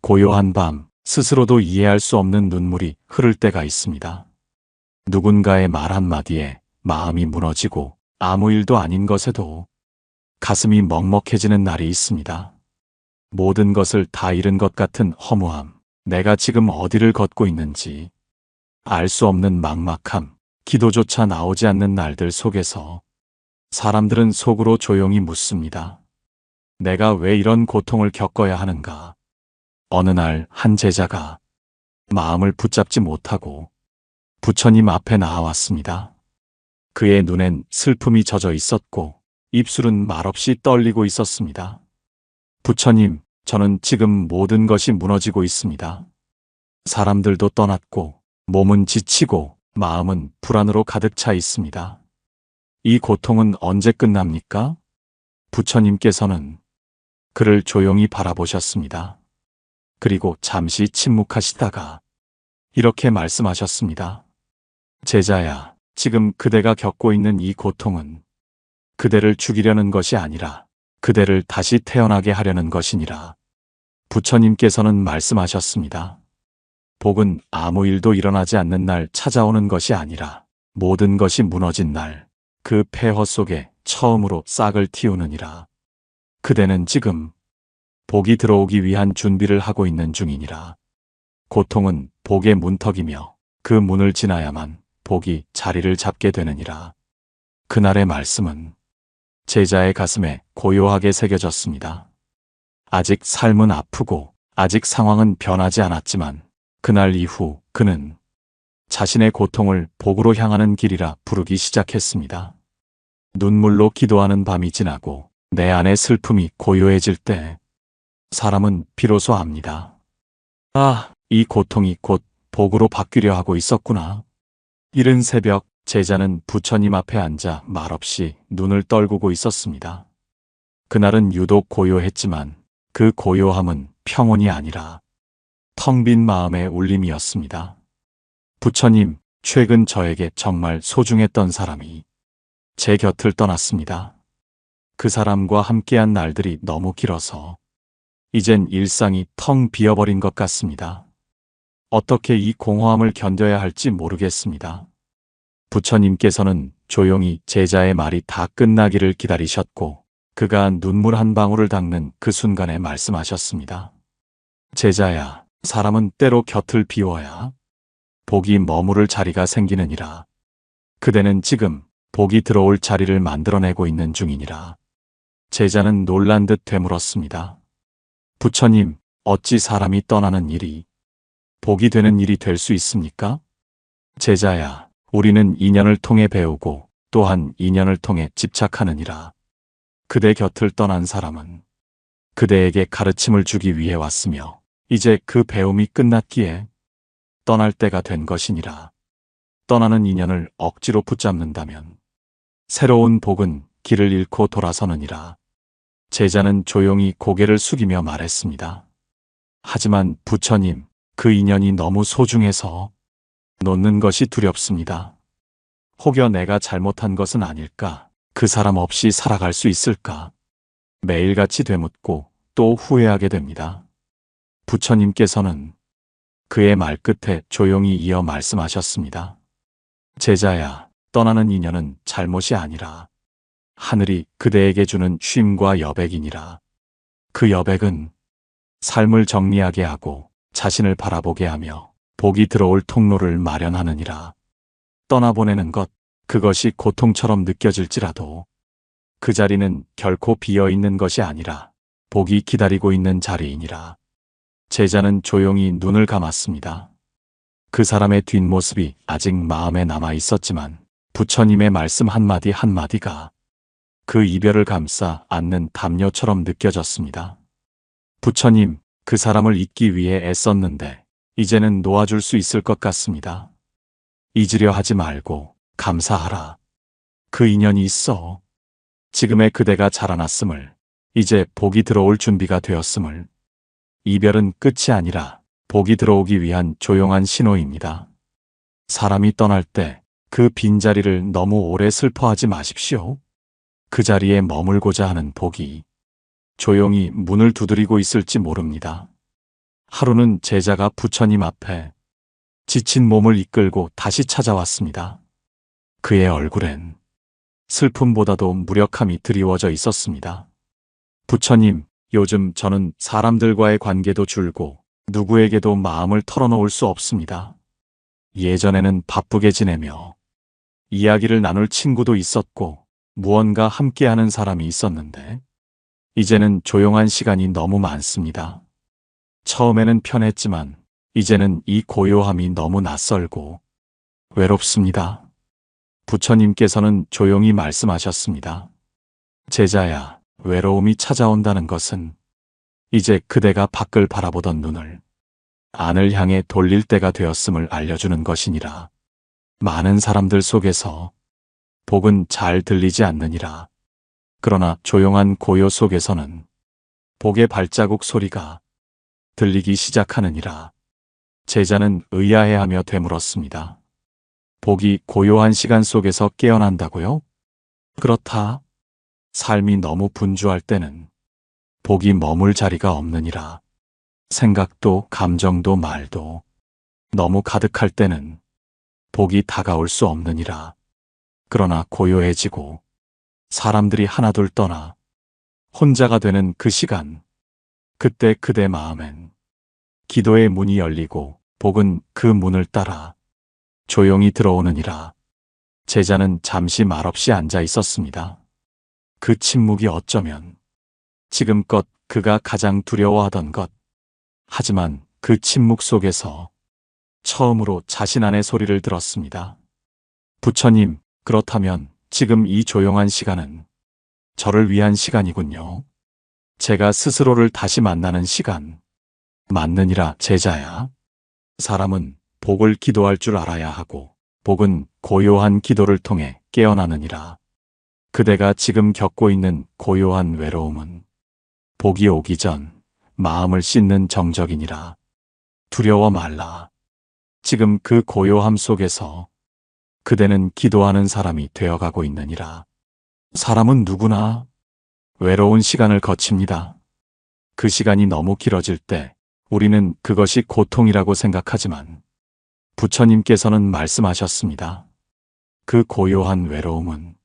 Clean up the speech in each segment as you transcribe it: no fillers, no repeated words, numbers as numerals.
고요한 밤, 스스로도 이해할 수 없는 눈물이 흐를 때가 있습니다. 누군가의 말 한마디에 마음이 무너지고 아무 일도 아닌 것에도 가슴이 먹먹해지는 날이 있습니다. 모든 것을 다 잃은 것 같은 허무함, 내가 지금 어디를 걷고 있는지 알 수 없는 막막함, 기도조차 나오지 않는 날들 속에서 사람들은 속으로 조용히 묻습니다. 내가 왜 이런 고통을 겪어야 하는가? 어느 날 한 제자가 마음을 붙잡지 못하고 부처님 앞에 나아왔습니다. 그의 눈엔 슬픔이 젖어 있었고 입술은 말없이 떨리고 있었습니다. 부처님, 저는 지금 모든 것이 무너지고 있습니다. 사람들도 떠났고 몸은 지치고 마음은 불안으로 가득 차 있습니다. 이 고통은 언제 끝납니까? 부처님께서는 그를 조용히 바라보셨습니다. 그리고 잠시 침묵하시다가 이렇게 말씀하셨습니다. 제자야, 지금 그대가 겪고 있는 이 고통은 그대를 죽이려는 것이 아니라 그대를 다시 태어나게 하려는 것이니라. 부처님께서는 말씀하셨습니다. 복은 아무 일도 일어나지 않는 날 찾아오는 것이 아니라 모든 것이 무너진 날, 그 폐허 속에 처음으로 싹을 틔우느니라. 그대는 지금 복이 들어오기 위한 준비를 하고 있는 중이니라. 고통은 복의 문턱이며 그 문을 지나야만 복이 자리를 잡게 되느니라. 그날의 말씀은 제자의 가슴에 고요하게 새겨졌습니다. 아직 삶은 아프고 아직 상황은 변하지 않았지만 그날 이후 그는 자신의 고통을 복으로 향하는 길이라 부르기 시작했습니다. 눈물로 기도하는 밤이 지나고 내 안의 슬픔이 고요해질 때 사람은 비로소 압니다. 아, 이 고통이 곧 복으로 바뀌려 하고 있었구나. 이른 새벽 제자는 부처님 앞에 앉아 말없이 눈을 떨구고 있었습니다. 그날은 유독 고요했지만 그 고요함은 평온이 아니라 텅 빈 마음의 울림이었습니다. 부처님, 최근 저에게 정말 소중했던 사람이 제 곁을 떠났습니다. 그 사람과 함께한 날들이 너무 길어서 이젠 일상이 텅 비어버린 것 같습니다. 어떻게 이 공허함을 견뎌야 할지 모르겠습니다. 부처님께서는 조용히 제자의 말이 다 끝나기를 기다리셨고 그가 눈물 한 방울을 닦는 그 순간에 말씀하셨습니다. 제자야, 사람은 때로 곁을 비워야 복이 머무를 자리가 생기느니라. 그대는 지금 복이 들어올 자리를 만들어내고 있는 중이니라. 제자는 놀란 듯 되물었습니다. 부처님, 어찌 사람이 떠나는 일이 복이 되는 일이 될 수 있습니까? 제자야, 우리는 인연을 통해 배우고 또한 인연을 통해 집착하느니라. 그대 곁을 떠난 사람은 그대에게 가르침을 주기 위해 왔으며 이제 그 배움이 끝났기에 떠날 때가 된 것이니라. 떠나는 인연을 억지로 붙잡는다면 새로운 복은 길을 잃고 돌아서느니라. 제자는 조용히 고개를 숙이며 말했습니다. 하지만 부처님, 그 인연이 너무 소중해서 놓는 것이 두렵습니다. 혹여 내가 잘못한 것은 아닐까? 그 사람 없이 살아갈 수 있을까? 매일같이 되묻고 또 후회하게 됩니다. 부처님께서는 그의 말끝에 조용히 이어 말씀하셨습니다. 제자야, 떠나는 인연은 잘못이 아니라 하늘이 그대에게 주는 쉼과 여백이니라. 그 여백은 삶을 정리하게 하고 자신을 바라보게 하며 복이 들어올 통로를 마련하느니라. 떠나보내는 것, 그것이 고통처럼 느껴질지라도 그 자리는 결코 비어있는 것이 아니라 복이 기다리고 있는 자리이니라. 제자는 조용히 눈을 감았습니다. 그 사람의 뒷모습이 아직 마음에 남아 있었지만 부처님의 말씀 한마디 한마디가 그 이별을 감싸 안는 담요처럼 느껴졌습니다. 부처님, 그 사람을 잊기 위해 애썼는데 이제는 놓아줄 수 있을 것 같습니다. 잊으려 하지 말고 감사하라. 그 인연이 있어. 지금의 그대가 자라났음을, 이제 복이 들어올 준비가 되었음을. 이별은 끝이 아니라 복이 들어오기 위한 조용한 신호입니다. 사람이 떠날 때 그 빈자리를 너무 오래 슬퍼하지 마십시오. 그 자리에 머물고자 하는 복이 조용히 문을 두드리고 있을지 모릅니다. 하루는 제자가 부처님 앞에 지친 몸을 이끌고 다시 찾아왔습니다. 그의 얼굴엔 슬픔보다도 무력함이 드리워져 있었습니다. 부처님, 요즘 저는 사람들과의 관계도 줄고 누구에게도 마음을 털어놓을 수 없습니다. 예전에는 바쁘게 지내며 이야기를 나눌 친구도 있었고 무언가 함께하는 사람이 있었는데 이제는 조용한 시간이 너무 많습니다. 처음에는 편했지만 이제는 이 고요함이 너무 낯설고 외롭습니다. 부처님께서는 조용히 말씀하셨습니다. 제자야, 외로움이 찾아온다는 것은 이제 그대가 밖을 바라보던 눈을 안을 향해 돌릴 때가 되었음을 알려주는 것이니라. 많은 사람들 속에서 복은 잘 들리지 않느니라. 그러나 조용한 고요 속에서는 복의 발자국 소리가 들리기 시작하느니라. 제자는 의아해하며 되물었습니다. 복이 고요한 시간 속에서 깨어난다고요? 그렇다. 삶이 너무 분주할 때는 복이 머물 자리가 없느니라. 생각도 감정도 말도 너무 가득할 때는 복이 다가올 수 없느니라. 그러나 고요해지고 사람들이 하나둘 떠나 혼자가 되는 그 시간, 그때 그대 마음엔 기도의 문이 열리고 복은 그 문을 따라 조용히 들어오느니라. 제자는 잠시 말없이 앉아 있었습니다. 그 침묵이 어쩌면 지금껏 그가 가장 두려워하던 것. 하지만 그 침묵 속에서 처음으로 자신 안의 소리를 들었습니다. 부처님, 그렇다면 지금 이 조용한 시간은 저를 위한 시간이군요. 제가 스스로를 다시 만나는 시간. 맞느니라, 제자야. 사람은 복을 기도할 줄 알아야 하고 복은 고요한 기도를 통해 깨어나느니라. 그대가 지금 겪고 있는 고요한 외로움은 복이 오기 전 마음을 씻는 정적이니라. 두려워 말라. 지금 그 고요함 속에서 그대는 기도하는 사람이 되어가고 있느니라. 사람은 누구나 외로운 시간을 거칩니다. 그 시간이 너무 길어질 때 우리는 그것이 고통이라고 생각하지만 부처님께서는 말씀하셨습니다. 그 고요한 외로움은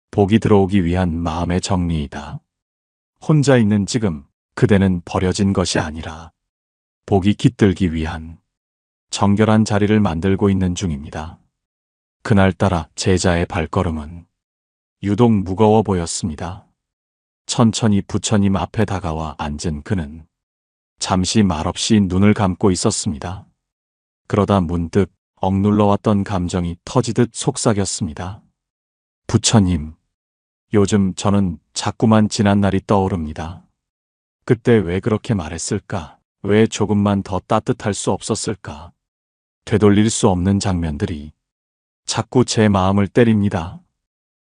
복이 들어오기 위한 마음의 정리이다. 혼자 있는 지금 그대는 버려진 것이 아니라 복이 깃들기 위한 정결한 자리를 만들고 있는 중입니다. 그날따라 제자의 발걸음은 유독 무거워 보였습니다. 천천히 부처님 앞에 다가와 앉은 그는 잠시 말없이 눈을 감고 있었습니다. 그러다 문득 억눌러왔던 감정이 터지듯 속삭였습니다. 부처님, 요즘 저는 자꾸만 지난 날이 떠오릅니다. 그때 왜 그렇게 말했을까? 왜 조금만 더 따뜻할 수 없었을까? 되돌릴 수 없는 장면들이 자꾸 제 마음을 때립니다.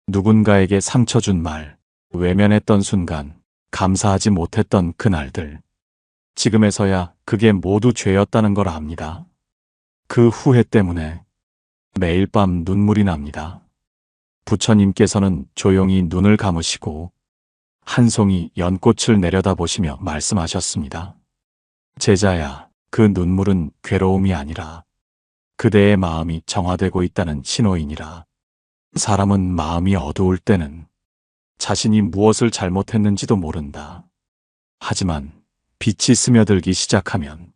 누군가에게 상처 준 말, 외면했던 순간, 감사하지 못했던 그날들. 지금에서야 그게 모두 죄였다는 걸 압니다. 그 후회 때문에 매일 밤 눈물이 납니다. 부처님께서는 조용히 눈을 감으시고 한 송이 연꽃을 내려다보시며 말씀하셨습니다. 제자야, 그 눈물은 괴로움이 아니라 그대의 마음이 정화되고 있다는 신호이니라. 사람은 마음이 어두울 때는 자신이 무엇을 잘못했는지도 모른다. 하지만 빛이 스며들기 시작하면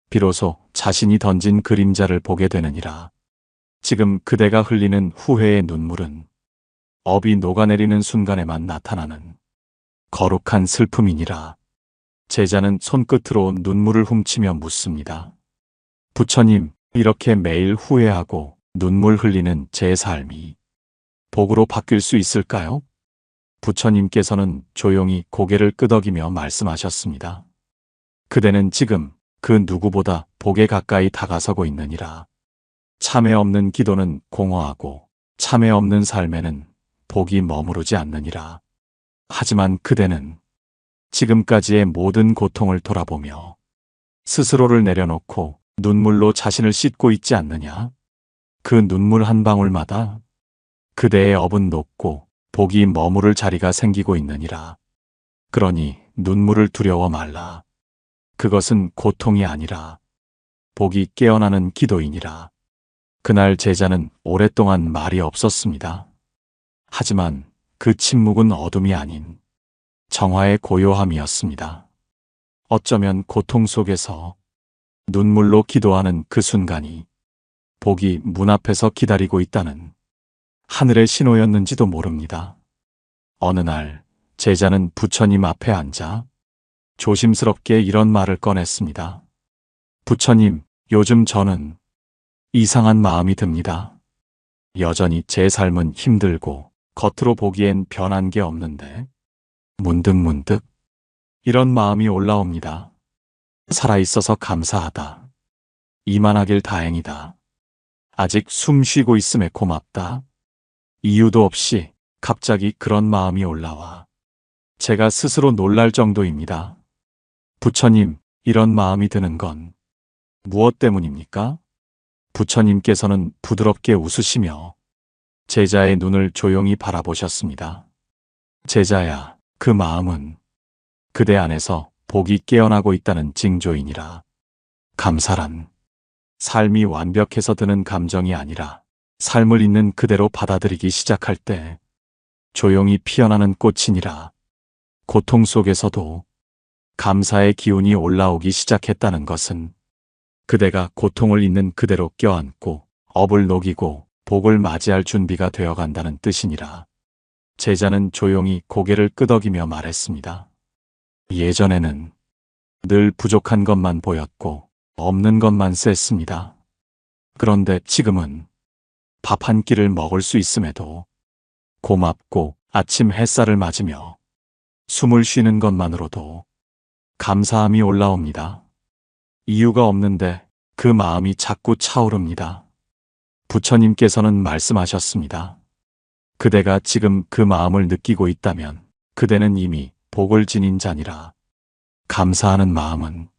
비로소 자신이 던진 그림자를 보게 되느니라. 지금 그대가 흘리는 후회의 눈물은 업이 녹아내리는 순간에만 나타나는 거룩한 슬픔이니라. 제자는 손끝으로 눈물을 훔치며 묻습니다. 부처님, 이렇게 매일 후회하고 눈물 흘리는 제 삶이 복으로 바뀔 수 있을까요? 부처님께서는 조용히 고개를 끄덕이며 말씀하셨습니다. 그대는 지금 그 누구보다 복에 가까이 다가서고 있느니라. 참회 없는 기도는 공허하고 참회 없는 삶에는 복이 머무르지 않느니라. 하지만 그대는 지금까지의 모든 고통을 돌아보며 스스로를 내려놓고 눈물로 자신을 씻고 있지 않느냐? 그 눈물 한 방울마다 그대의 업은 녹고 복이 머무를 자리가 생기고 있느니라. 그러니 눈물을 두려워 말라. 그것은 고통이 아니라 복이 깨어나는 기도이니라. 그날 제자는 오랫동안 말이 없었습니다. 하지만 그 침묵은 어둠이 아닌 정화의 고요함이었습니다. 어쩌면 고통 속에서 눈물로 기도하는 그 순간이 복이 문 앞에서 기다리고 있다는 하늘의 신호였는지도 모릅니다. 어느 날 제자는 부처님 앞에 앉아 조심스럽게 이런 말을 꺼냈습니다. 부처님, 요즘 저는 이상한 마음이 듭니다. 여전히 제 삶은 힘들고 겉으로 보기엔 변한 게 없는데 문득 이런 마음이 올라옵니다. 살아있어서 감사하다. 이만하길 다행이다. 아직 숨 쉬고 있음에 고맙다. 이유도 없이 갑자기 그런 마음이 올라와 제가 스스로 놀랄 정도입니다. 부처님, 이런 마음이 드는 건 무엇 때문입니까? 부처님께서는 부드럽게 웃으시며 제자의 눈을 조용히 바라보셨습니다. 제자야, 그 마음은 그대 안에서 복이 깨어나고 있다는 징조이니라. 감사란 삶이 완벽해서 드는 감정이 아니라 삶을 있는 그대로 받아들이기 시작할 때 조용히 피어나는 꽃이니라. 고통 속에서도 감사의 기운이 올라오기 시작했다는 것은 그대가 고통을 있는 그대로 껴안고 업을 녹이고 복을 맞이할 준비가 되어간다는 뜻이니라. 제자는 조용히 고개를 끄덕이며 말했습니다. 예전에는 늘 부족한 것만 보였고 없는 것만 셌습니다. 그런데 지금은 밥 한 끼를 먹을 수 있음에도 고맙고 아침 햇살을 맞으며 숨을 쉬는 것만으로도 감사함이 올라옵니다. 이유가 없는데 그 마음이 자꾸 차오릅니다. 부처님께서는 말씀하셨습니다. 그대가 지금 그 마음을 느끼고 있다면 그대는 이미 복을 지닌 자니라. 감사하는 마음은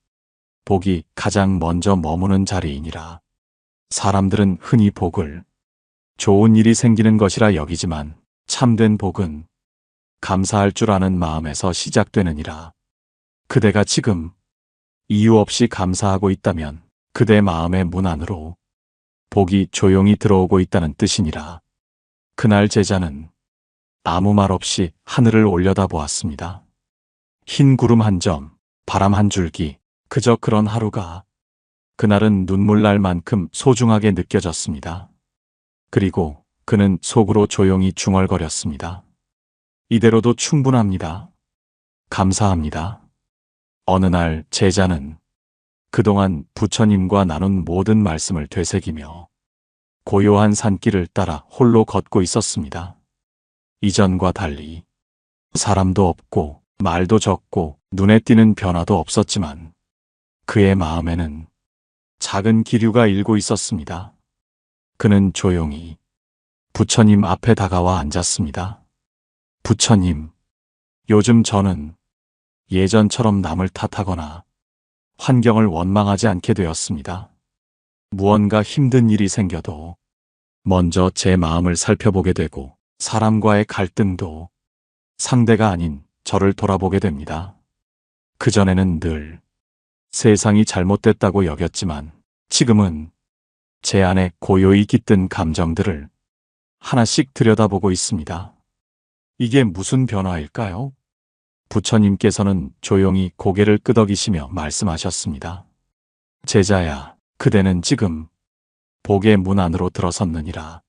복이 가장 먼저 머무는 자리이니라. 사람들은 흔히 복을 좋은 일이 생기는 것이라 여기지만 참된 복은 감사할 줄 아는 마음에서 시작되느니라. 그대가 지금 이유 없이 감사하고 있다면 그대 마음의 문 안으로 복이 조용히 들어오고 있다는 뜻이니라. 그날 제자는 아무 말 없이 하늘을 올려다보았습니다. 흰 구름 한 점, 바람 한 줄기, 그저 그런 하루가 그날은 눈물 날 만큼 소중하게 느껴졌습니다. 그리고 그는 속으로 조용히 중얼거렸습니다. 이대로도 충분합니다. 감사합니다. 어느 날 제자는 그동안 부처님과 나눈 모든 말씀을 되새기며 고요한 산길을 따라 홀로 걷고 있었습니다. 이전과 달리 사람도 없고 말도 적고 눈에 띄는 변화도 없었지만 그의 마음에는 작은 기류가 일고 있었습니다. 그는 조용히 부처님 앞에 다가와 앉았습니다. 부처님, 요즘 저는 예전처럼 남을 탓하거나 환경을 원망하지 않게 되었습니다. 무언가 힘든 일이 생겨도 먼저 제 마음을 살펴보게 되고 사람과의 갈등도 상대가 아닌 저를 돌아보게 됩니다. 그전에는 늘 세상이 잘못됐다고 여겼지만 지금은 제 안에 고요히 깃든 감정들을 하나씩 들여다보고 있습니다. 이게 무슨 변화일까요? 부처님께서는 조용히 고개를 끄덕이시며 말씀하셨습니다. 제자야, 그대는 지금 복의 문 안으로 들어섰느니라.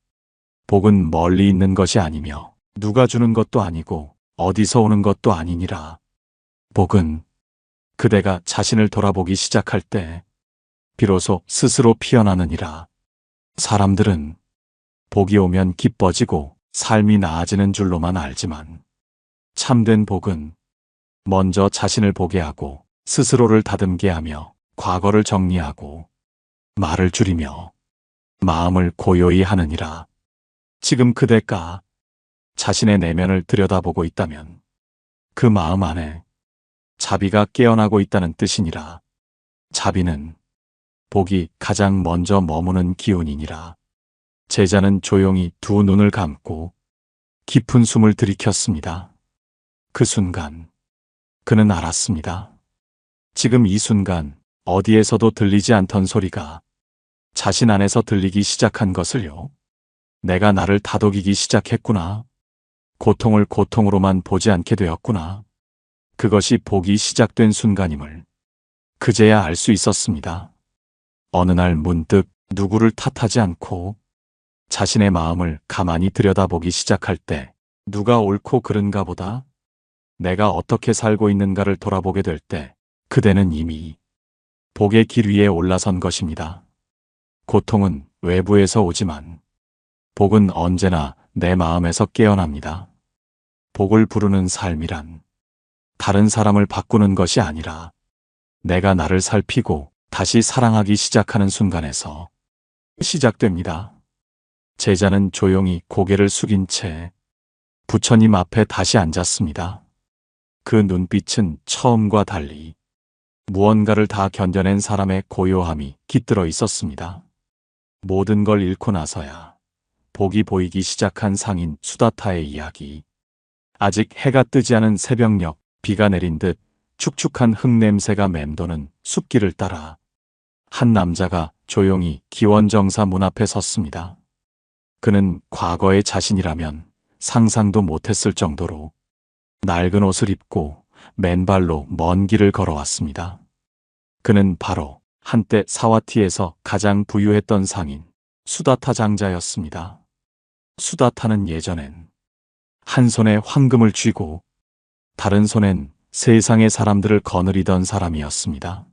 복은 멀리 있는 것이 아니며 누가 주는 것도 아니고 어디서 오는 것도 아니니라. 복은 그대가 자신을 돌아보기 시작할 때 비로소 스스로 피어나느니라. 사람들은 복이 오면 기뻐지고 삶이 나아지는 줄로만 알지만 참된 복은 먼저 자신을 보게 하고 스스로를 다듬게 하며 과거를 정리하고 말을 줄이며 마음을 고요히 하느니라. 지금 그대가 자신의 내면을 들여다보고 있다면 그 마음 안에 자비가 깨어나고 있다는 뜻이니라. 자비는 복이 가장 먼저 머무는 기운이니라. 제자는 조용히 두 눈을 감고 깊은 숨을 들이켰습니다. 그 순간 그는 알았습니다. 지금 이 순간 어디에서도 들리지 않던 소리가 자신 안에서 들리기 시작한 것을요. 내가 나를 다독이기 시작했구나. 고통을 고통으로만 보지 않게 되었구나. 그것이 복이 시작된 순간임을 그제야 알 수 있었습니다. 어느 날 문득 누구를 탓하지 않고 자신의 마음을 가만히 들여다보기 시작할 때 누가 옳고 그른가 보다 내가 어떻게 살고 있는가를 돌아보게 될 때 그대는 이미 복의 길 위에 올라선 것입니다. 고통은 외부에서 오지만 복은 언제나 내 마음에서 깨어납니다. 복을 부르는 삶이란 다른 사람을 바꾸는 것이 아니라 내가 나를 살피고 다시 사랑하기 시작하는 순간에서 시작됩니다. 제자는 조용히 고개를 숙인 채 부처님 앞에 다시 앉았습니다. 그 눈빛은 처음과 달리 무언가를 다 견뎌낸 사람의 고요함이 깃들어 있었습니다. 모든 걸 잃고 나서야 복이 보이기 시작한 상인 수다타의 이야기. 아직 해가 뜨지 않은 새벽녘, 비가 내린 듯 축축한 흙냄새가 맴도는 숲길을 따라 한 남자가 조용히 기원정사 문 앞에 섰습니다. 그는 과거의 자신이라면 상상도 못했을 정도로 낡은 옷을 입고 맨발로 먼 길을 걸어왔습니다. 그는 바로 한때 사와티에서 가장 부유했던 상인 수다타 장자였습니다. 수다타는 예전엔 한 손에 황금을 쥐고 다른 손엔 세상의 사람들을 거느리던 사람이었습니다.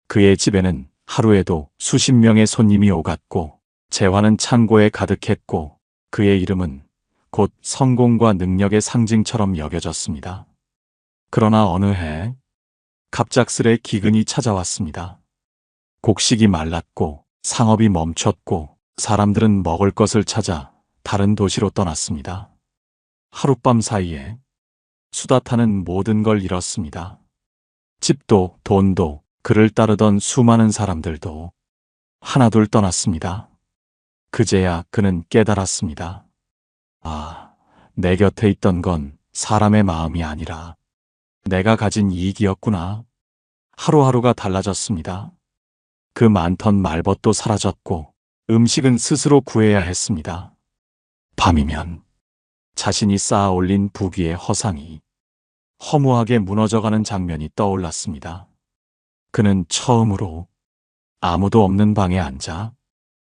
그의 집에는 하루에도 수십 명의 손님이 오갔고 재화는 창고에 가득했고 그의 이름은 곧 성공과 능력의 상징처럼 여겨졌습니다. 그러나 어느 해 갑작스레 기근이 찾아왔습니다. 곡식이 말랐고 상업이 멈췄고 사람들은 먹을 것을 찾아 다른 도시로 떠났습니다. 하룻밤 사이에 수다타는 모든 걸 잃었습니다. 집도 돈도 그를 따르던 수많은 사람들도 하나둘 떠났습니다. 그제야 그는 깨달았습니다. 아, 내 곁에 있던 건 사람의 마음이 아니라 내가 가진 이익이었구나. 하루하루가 달라졌습니다. 그 많던 말벗도 사라졌고 음식은 스스로 구해야 했습니다. 밤이면 자신이 쌓아 올린 부귀의 허상이 허무하게 무너져가는 장면이 떠올랐습니다. 그는 처음으로 아무도 없는 방에 앉아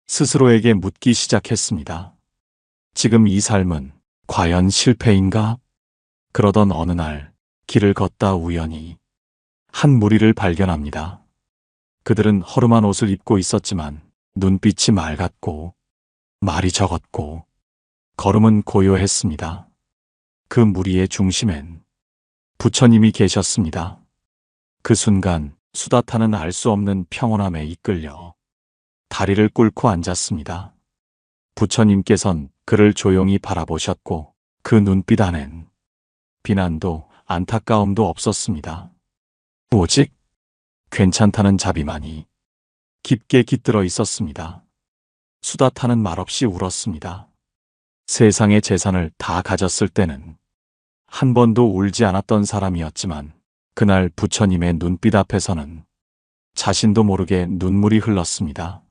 스스로에게 묻기 시작했습니다. 지금 이 삶은 과연 실패인가? 그러던 어느 날 길을 걷다 우연히 한 무리를 발견합니다. 그들은 허름한 옷을 입고 있었지만 눈빛이 맑았고 말이 적었고 걸음은 고요했습니다. 그 무리의 중심엔 부처님이 계셨습니다. 그 순간 수다타는 알 수 없는 평온함에 이끌려 다리를 꿇고 앉았습니다. 부처님께선 그를 조용히 바라보셨고 그 눈빛 안엔 비난도 안타까움도 없었습니다. 오직 괜찮다는 자비만이 깊게 깃들어 있었습니다. 수다타는 말없이 울었습니다. 세상의 재산을 다 가졌을 때는 한 번도 울지 않았던 사람이었지만 그날 부처님의 눈빛 앞에서는 자신도 모르게 눈물이 흘렀습니다.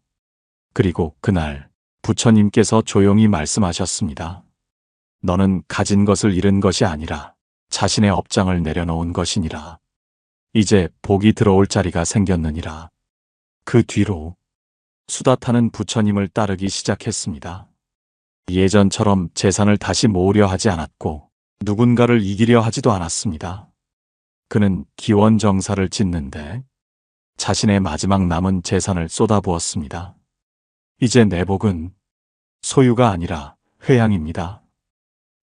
그리고 그날 부처님께서 조용히 말씀하셨습니다. 너는 가진 것을 잃은 것이 아니라 자신의 업장을 내려놓은 것이니라. 이제 복이 들어올 자리가 생겼느니라. 그 뒤로 수다타는 부처님을 따르기 시작했습니다. 예전처럼 재산을 다시 모으려 하지 않았고 누군가를 이기려 하지도 않았습니다. 그는 기원정사를 짓는데 자신의 마지막 남은 재산을 쏟아부었습니다. 이제 내 복은 소유가 아니라 회양입니다.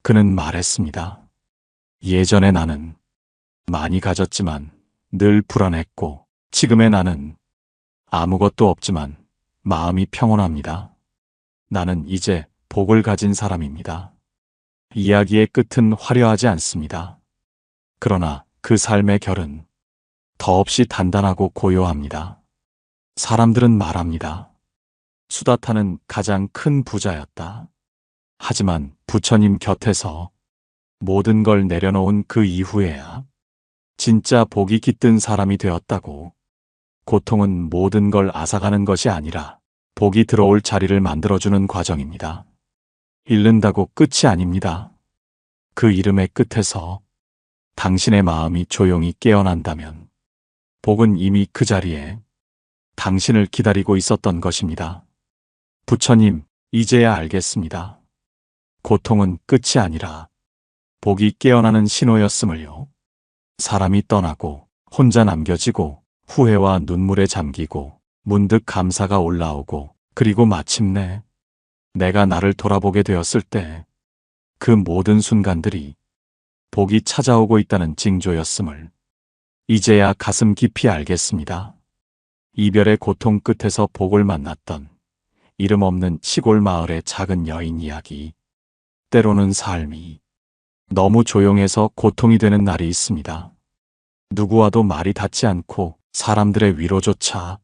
그는 말했습니다. 예전에 나는 많이 가졌지만 늘 불안했고 지금의 나는 아무것도 없지만 마음이 평온합니다. 나는 이제 복을 가진 사람입니다. 이야기의 끝은 화려하지 않습니다. 그러나 그 삶의 결은 더없이 단단하고 고요합니다. 사람들은 말합니다. 수다타는 가장 큰 부자였다. 하지만 부처님 곁에서 모든 걸 내려놓은 그 이후에야 진짜 복이 깃든 사람이 되었다고. 고통은 모든 걸 앗아가는 것이 아니라 복이 들어올 자리를 만들어주는 과정입니다. 잃는다고 끝이 아닙니다. 그 이름의 끝에서 당신의 마음이 조용히 깨어난다면 복은 이미 그 자리에 당신을 기다리고 있었던 것입니다. 부처님, 이제야 알겠습니다. 고통은 끝이 아니라 복이 깨어나는 신호였음을요. 사람이 떠나고 혼자 남겨지고 후회와 눈물에 잠기고 문득 감사가 올라오고 그리고 마침내 내가 나를 돌아보게 되었을 때 그 모든 순간들이 복이 찾아오고 있다는 징조였음을 이제야 가슴 깊이 알겠습니다. 이별의 고통 끝에서 복을 만났던 이름 없는 시골 마을의 작은 여인 이야기. 때로는 삶이 너무 조용해서 고통이 되는 날이 있습니다. 누구와도 말이 닿지 않고 사람들의 위로조차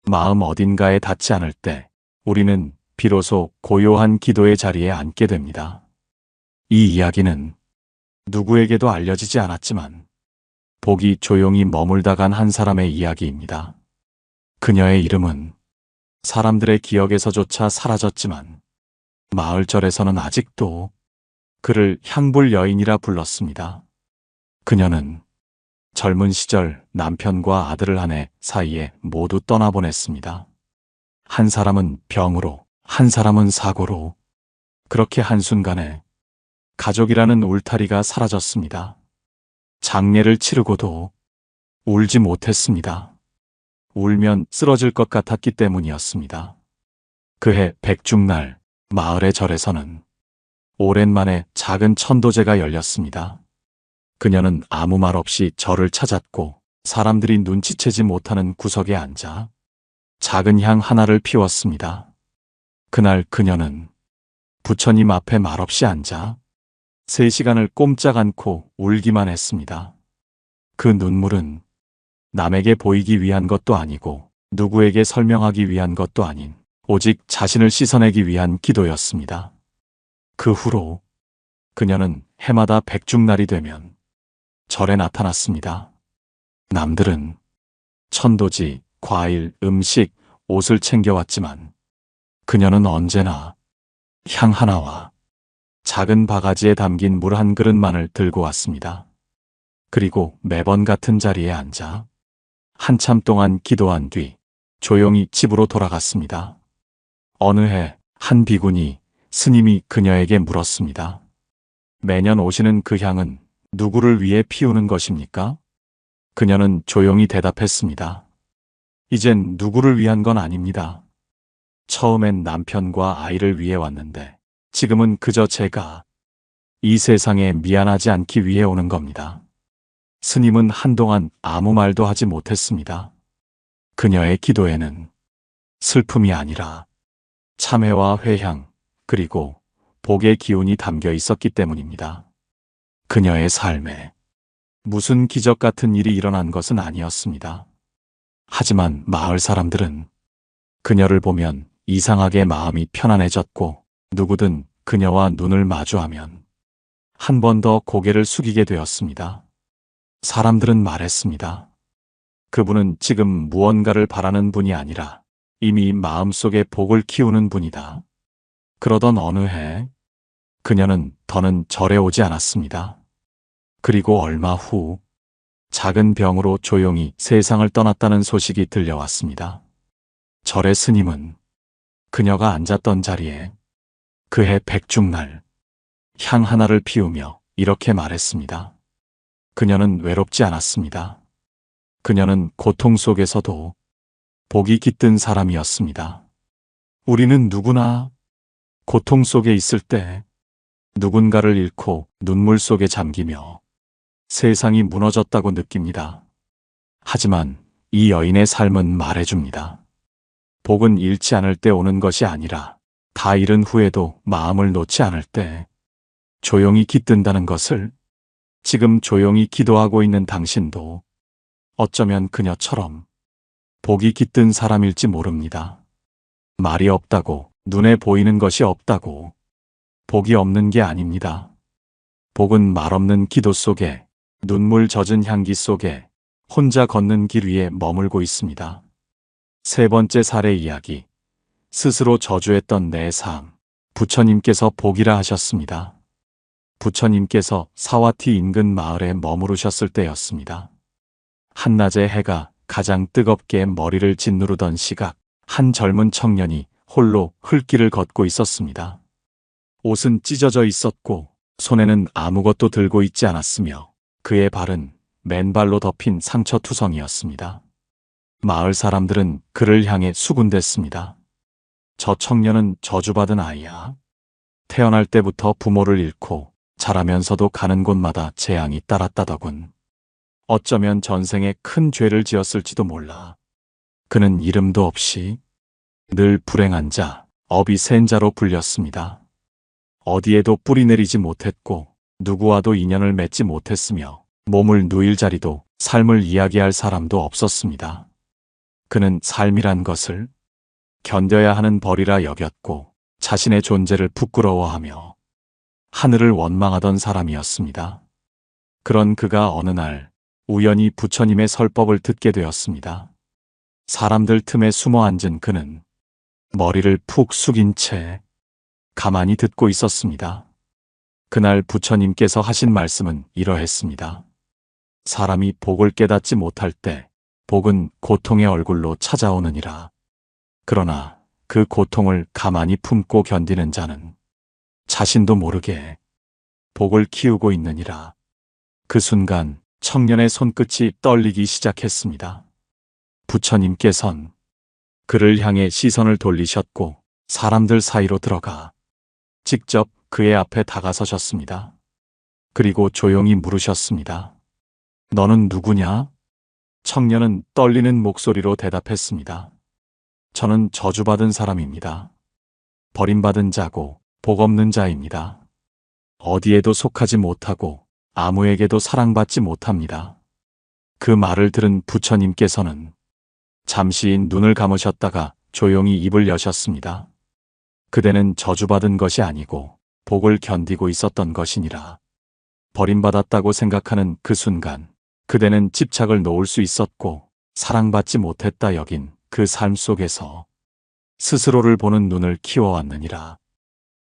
마음 어딘가에 닿지 않을 때 우리는 비로소 고요한 기도의 자리에 앉게 됩니다. 이 이야기는 누구에게도 알려지지 않았지만 복이 조용히 머물다 간 한 사람의 이야기입니다. 그녀의 이름은 사람들의 기억에서조차 사라졌지만 마을절에서는 아직도 그를 향불 여인이라 불렀습니다. 그녀는 젊은 시절 남편과 아들을 한 해 사이에 모두 떠나보냈습니다. 한 사람은 병으로, 한 사람은 사고로. 그렇게 한순간에 가족이라는 울타리가 사라졌습니다. 장례를 치르고도 울지 못했습니다. 울면 쓰러질 것 같았기 때문이었습니다. 그해 백중날 마을의 절에서는 오랜만에 작은 천도제가 열렸습니다. 그녀는 아무 말 없이 절을 찾았고 사람들이 눈치채지 못하는 구석에 앉아 작은 향 하나를 피웠습니다. 그날 그녀는 부처님 앞에 말없이 앉아 3시간을 꼼짝 않고 울기만 했습니다. 그 눈물은 남에게 보이기 위한 것도 아니고 누구에게 설명하기 위한 것도 아닌 오직 자신을 씻어내기 위한 기도였습니다. 그 후로 그녀는 해마다 백중날이 되면 절에 나타났습니다. 남들은 천도지, 과일, 음식, 옷을 챙겨왔지만 그녀는 언제나 향 하나와 작은 바가지에 담긴 물 한 그릇만을 들고 왔습니다. 그리고 매번 같은 자리에 앉아 한참 동안 기도한 뒤 조용히 집으로 돌아갔습니다. 어느 해 한 비구니 스님이 그녀에게 물었습니다. 매년 오시는 그 향은 누구를 위해 피우는 것입니까? 그녀는 조용히 대답했습니다. 이젠 누구를 위한 건 아닙니다. 처음엔 남편과 아이를 위해 왔는데 지금은 그저 제가 이 세상에 미안하지 않기 위해 오는 겁니다. 스님은 한동안 아무 말도 하지 못했습니다. 그녀의 기도에는 슬픔이 아니라 참회와 회향 그리고 복의 기운이 담겨 있었기 때문입니다. 그녀의 삶에 무슨 기적 같은 일이 일어난 것은 아니었습니다. 하지만 마을 사람들은 그녀를 보면 이상하게 마음이 편안해졌고 누구든 그녀와 눈을 마주하면 한 번 더 고개를 숙이게 되었습니다. 사람들은 말했습니다. 그분은 지금 무언가를 바라는 분이 아니라 이미 마음속에 복을 키우는 분이다. 그러던 어느 해 그녀는 더는 절에 오지 않았습니다. 그리고 얼마 후 작은 병으로 조용히 세상을 떠났다는 소식이 들려왔습니다. 절의 스님은 그녀가 앉았던 자리에 그해 백중날 향 하나를 피우며 이렇게 말했습니다. 그녀는 외롭지 않았습니다. 그녀는 고통 속에서도 복이 깃든 사람이었습니다. 우리는 누구나 고통 속에 있을 때 누군가를 잃고 눈물 속에 잠기며 세상이 무너졌다고 느낍니다. 하지만 이 여인의 삶은 말해줍니다. 복은 잃지 않을 때 오는 것이 아니라 다 잃은 후에도 마음을 놓지 않을 때 조용히 깃든다는 것을 지금 조용히 기도하고 있는 당신도 어쩌면 그녀처럼 복이 깃든 사람일지 모릅니다. 말이 없다고, 눈에 보이는 것이 없다고 복이 없는 게 아닙니다. 복은 말 없는 기도 속에 눈물 젖은 향기 속에 혼자 걷는 길 위에 머물고 있습니다. 세 번째 사례 이야기. 스스로 저주했던 내 삶. 부처님께서 복이라 하셨습니다. 부처님께서 사와티 인근 마을에 머무르셨을 때였습니다. 한낮에 해가 가장 뜨겁게 머리를 짓누르던 시각, 한 젊은 청년이 홀로 흙길을 걷고 있었습니다. 옷은 찢어져 있었고 손에는 아무것도 들고 있지 않았으며 그의 발은 맨발로 덮인 상처투성이었습니다. 마을 사람들은 그를 향해 수군댔습니다. 저 청년은 저주받은 아이야. 태어날 때부터 부모를 잃고 자라면서도 가는 곳마다 재앙이 따랐다더군. 어쩌면 전생에 큰 죄를 지었을지도 몰라. 그는 이름도 없이 늘 불행한 자, 업이 센 자로 불렸습니다. 어디에도 뿌리 내리지 못했고 누구와도 인연을 맺지 못했으며 몸을 누일 자리도 삶을 이야기할 사람도 없었습니다. 그는 삶이란 것을 견뎌야 하는 벌이라 여겼고 자신의 존재를 부끄러워하며 하늘을 원망하던 사람이었습니다. 그런 그가 어느 날 우연히 부처님의 설법을 듣게 되었습니다. 사람들 틈에 숨어 앉은 그는 머리를 푹 숙인 채 가만히 듣고 있었습니다. 그날 부처님께서 하신 말씀은 이러했습니다. 사람이 복을 깨닫지 못할 때 복은 고통의 얼굴로 찾아오느니라. 그러나 그 고통을 가만히 품고 견디는 자는 자신도 모르게 복을 키우고 있느니라. 그 순간 청년의 손끝이 떨리기 시작했습니다. 부처님께선 그를 향해 시선을 돌리셨고 사람들 사이로 들어가 직접 그의 앞에 다가서셨습니다. 그리고 조용히 물으셨습니다. 너는 누구냐? 청년은 떨리는 목소리로 대답했습니다. 저는 저주받은 사람입니다. 버림받은 자고 복 없는 자입니다. 어디에도 속하지 못하고 아무에게도 사랑받지 못합니다. 그 말을 들은 부처님께서는 잠시 눈을 감으셨다가 조용히 입을 여셨습니다. 그대는 저주받은 것이 아니고 복을 견디고 있었던 것이니라. 버림받았다고 생각하는 그 순간 그대는 집착을 놓을 수 있었고 사랑받지 못했다 여긴 그 삶 속에서 스스로를 보는 눈을 키워왔느니라.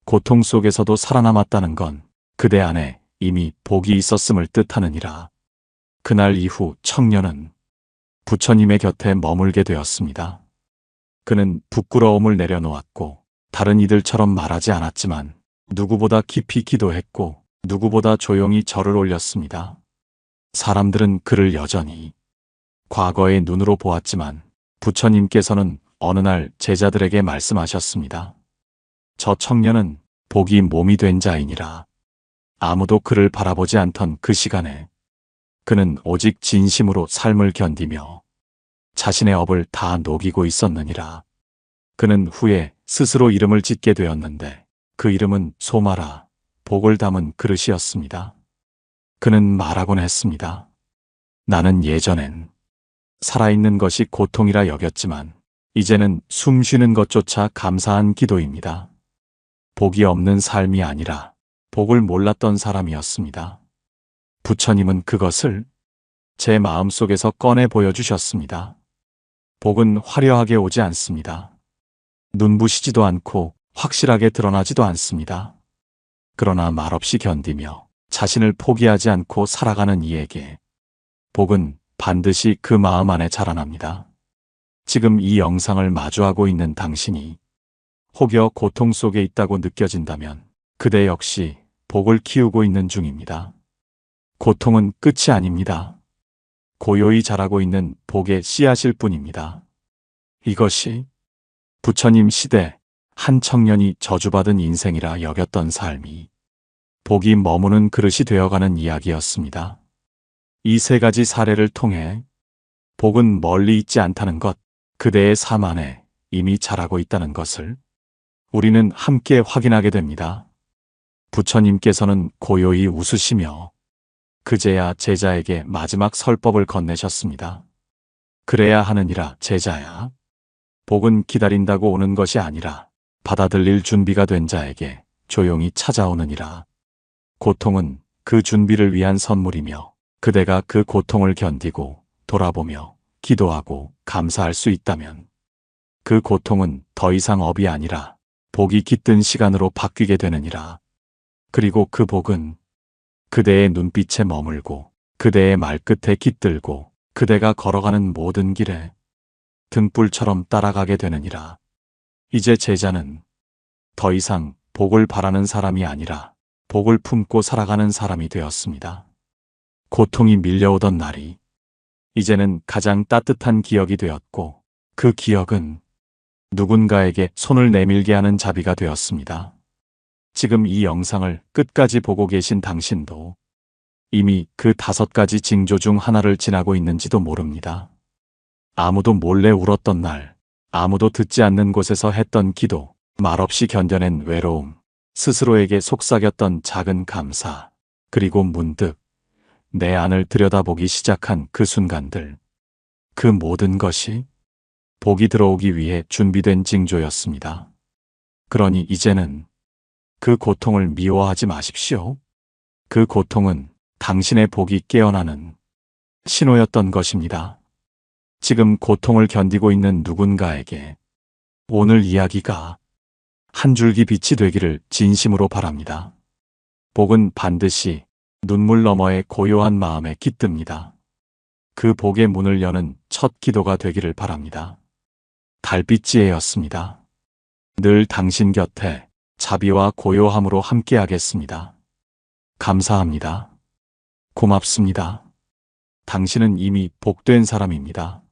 고통 속에서도 살아남았다는 건 그대 안에 이미 복이 있었음을 뜻하느니라. 그날 이후 청년은 부처님의 곁에 머물게 되었습니다. 그는 부끄러움을 내려놓았고 다른 이들처럼 말하지 않았지만 누구보다 깊이 기도했고 누구보다 조용히 절을 올렸습니다. 사람들은 그를 여전히 과거의 눈으로 보았지만 부처님께서는 어느 날 제자들에게 말씀하셨습니다. 저 청년은 복이 몸이 된 자이니라. 아무도 그를 바라보지 않던 그 시간에 그는 오직 진심으로 삶을 견디며 자신의 업을 다 녹이고 있었느니라. 그는 후에 스스로 이름을 짓게 되었는데 그 이름은 소마라, 복을 담은 그릇이었습니다. 그는 말하곤 했습니다. 나는 예전엔 살아있는 것이 고통이라 여겼지만 이제는 숨 쉬는 것조차 감사한 기도입니다. 복이 없는 삶이 아니라 복을 몰랐던 사람이었습니다. 부처님은 그것을 제 마음속에서 꺼내 보여주셨습니다. 복은 화려하게 오지 않습니다. 눈부시지도 않고 확실하게 드러나지도 않습니다. 그러나 말없이 견디며 자신을 포기하지 않고 살아가는 이에게 복은 반드시 그 마음 안에 자라납니다. 지금 이 영상을 마주하고 있는 당신이 혹여 고통 속에 있다고 느껴진다면 그대 역시 복을 키우고 있는 중입니다. 고통은 끝이 아닙니다. 고요히 자라고 있는 복의 씨앗일 뿐입니다. 이것이 부처님 시대 한 청년이 저주받은 인생이라 여겼던 삶이 복이 머무는 그릇이 되어가는 이야기였습니다. 이 세 가지 사례를 통해 복은 멀리 있지 않다는 것, 그대의 삶 안에 이미 자라고 있다는 것을 우리는 함께 확인하게 됩니다. 부처님께서는 고요히 웃으시며 그제야 제자에게 마지막 설법을 건네셨습니다. 그래야 하느니라 제자야. 복은 기다린다고 오는 것이 아니라 받아들일 준비가 된 자에게 조용히 찾아오느니라. 고통은 그 준비를 위한 선물이며 그대가 그 고통을 견디고 돌아보며 기도하고 감사할 수 있다면 그 고통은 더 이상 업이 아니라 복이 깃든 시간으로 바뀌게 되느니라. 그리고 그 복은 그대의 눈빛에 머물고 그대의 말끝에 깃들고 그대가 걸어가는 모든 길에 등불처럼 따라가게 되느니라. 이제 제자는 더 이상 복을 바라는 사람이 아니라 복을 품고 살아가는 사람이 되었습니다. 고통이 밀려오던 날이 이제는 가장 따뜻한 기억이 되었고 그 기억은 누군가에게 손을 내밀게 하는 자비가 되었습니다. 지금 이 영상을 끝까지 보고 계신 당신도 이미 그 5가지 징조 중 하나를 지나고 있는지도 모릅니다. 아무도 몰래 울었던 날, 아무도 듣지 않는 곳에서 했던 기도, 말없이 견뎌낸 외로움, 스스로에게 속삭였던 작은 감사, 그리고 문득 내 안을 들여다보기 시작한 그 순간들. 그 모든 것이 복이 들어오기 위해 준비된 징조였습니다. 그러니 이제는 그 고통을 미워하지 마십시오. 그 고통은 당신의 복이 깨어나는 신호였던 것입니다. 지금 고통을 견디고 있는 누군가에게 오늘 이야기가 한 줄기 빛이 되기를 진심으로 바랍니다. 복은 반드시 눈물 너머의 고요한 마음에 깃듭니다. 그 복의 문을 여는 첫 기도가 되기를 바랍니다. 달빛지혜였습니다. 늘 당신 곁에 자비와 고요함으로 함께하겠습니다. 감사합니다. 고맙습니다. 당신은 이미 복된 사람입니다.